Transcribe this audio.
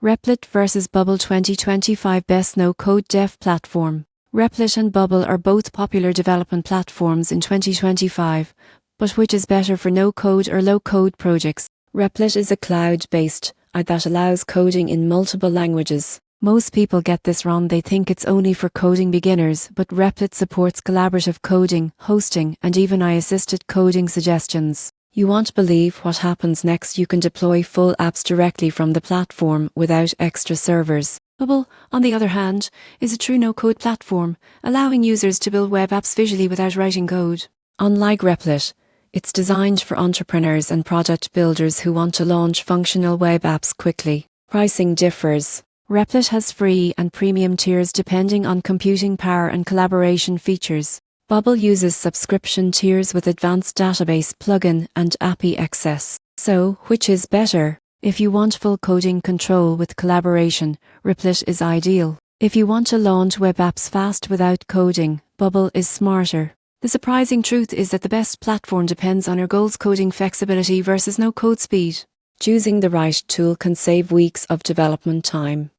Replit versus Bubble 2025 Best No-Code Dev Platform. Replit and Bubble are both popular development platforms in 2025, but which is better for no-code or low-code projects? Replit is a cloud-based app that allows coding in multiple languages. Most people get this wrong. They think it's only for coding beginners, but Replit supports collaborative coding, hosting, and even AI-assisted coding suggestions. You won't believe what happens next. You can deploy full apps directly from the platform without extra servers. Bubble, on the other hand, is a true no-code platform, allowing users to build web apps visually without writing code. Unlike Replit, it's designed for entrepreneurs and product builders who want to launch functional web apps quickly. Pricing differs. Replit has free and premium tiers depending on computing power and collaboration features. Bubble uses subscription tiers with advanced database plugin and API access. So, which is better? If you want full coding control with collaboration, Replit is ideal. If you want to launch web apps fast without coding, Bubble is smarter. The surprising truth is that the best platform depends on your goals. Coding flexibility versus no code speed. Choosing the right tool can save weeks of development time.